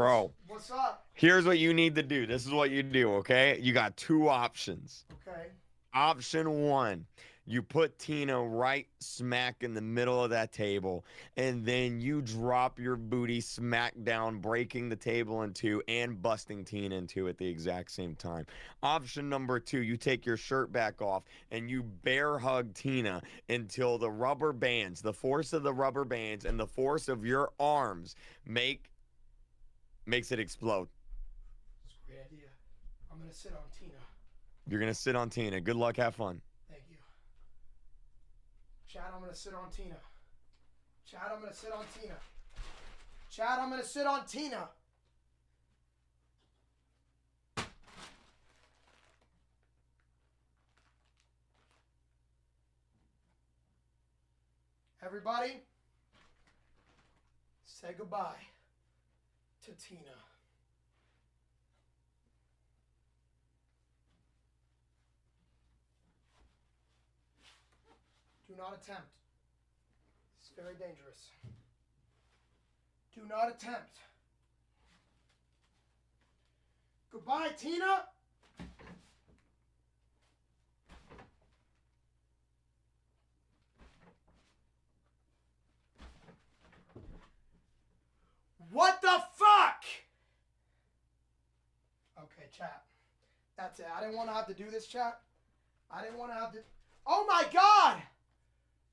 Bro, What's up? here's what you need to do. This is what you do, okay? You got two options. Okay. Option one, you put Tina right smack in the middle of that table, and then you drop your booty smack down, breaking the table in two and busting Tina in two at the exact same time. Option number two, you take your shirt back off and you bear hug Tina until the rubber bands, the force of the rubber bands and the force of your arms makes it explode. That's a great idea. I'm gonna sit on Tina. You're gonna sit on Tina. Good luck, have fun. Thank you. Chad, I'm gonna sit on Tina. Chad, I'm gonna sit on Tina. Chad, I'm gonna sit on Tina. Everybody, say goodbye to Tina. Do not attempt. It's very dangerous. Do not attempt. Goodbye, Tina. What the fuck? Okay, chat. That's it. I didn't want to have to do this, chat. I didn't want to have to. Oh my God!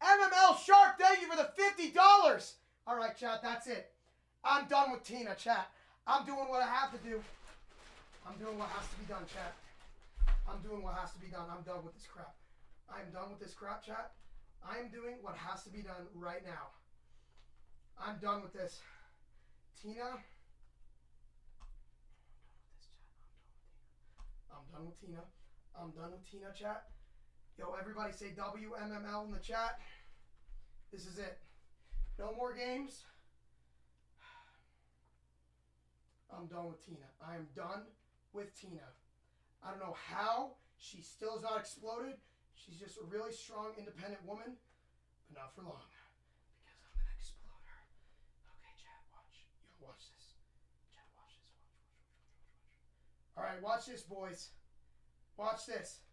MML Shark, thank you for the $50. All right, chat, that's it. I'm done with Tina, chat. I'm doing what I have to do. I'm doing what has to be done, chat. I'm doing what has to be done. I'm done with this crap. I'm done with this crap, chat. I am doing what has to be done right now. I'm done with this. Tina. I'm done with Tina. I'm done with Tina, chat. Yo, everybody say WMML in the chat. This is it. No more games. I'm done with Tina. I am done with Tina. I don't know how she still is not exploded. She's just a really strong, independent woman, but not for long. Because I'm going to explode her. Okay, chat, watch. Yo, watch this. Chat, watch this. Watch. All right, watch this, boys. Watch this.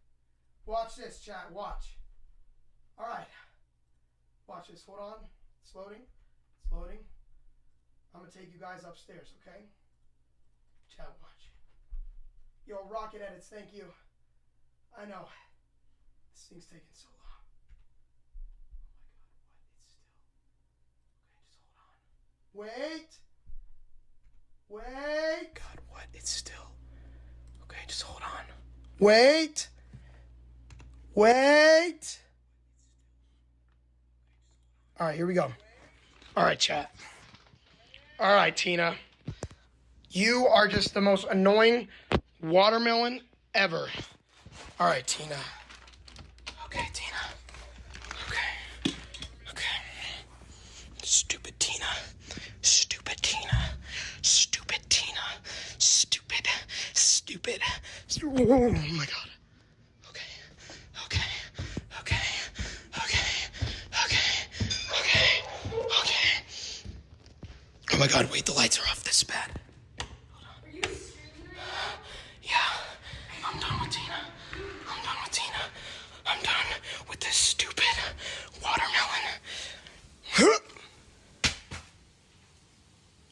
Watch this, chat. Watch. All right. Watch this. Hold on. It's loading. It's loading. I'm going to take you guys upstairs, okay? Chat, watch. Yo, Rocket Edits, thank you. I know. This thing's taking so long. Oh my God, what? It's still... Okay, just hold on. Wait. Wait. God, what? It's still... Okay, just hold on. Wait. Wait. All right, here we go. All right, chat. All right, Tina. You are just the most annoying watermelon ever. All right, Tina. Okay, Tina. Okay. Okay. Stupid Tina. Stupid Tina. Stupid Tina. Stupid. Stupid. Oh, my God. Oh my God, wait, the lights are off. This is bad. Are you streaming right now? Yeah, I'm done with Tina. I'm done with Tina. I'm done with this stupid watermelon.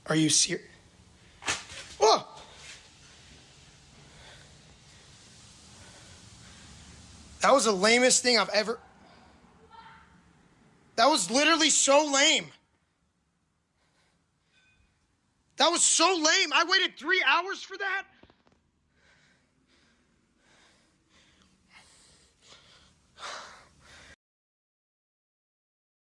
Are you serious? Oh! That was the lamest thing I've ever... That was literally so lame. That was so lame. I waited 3 hours for that.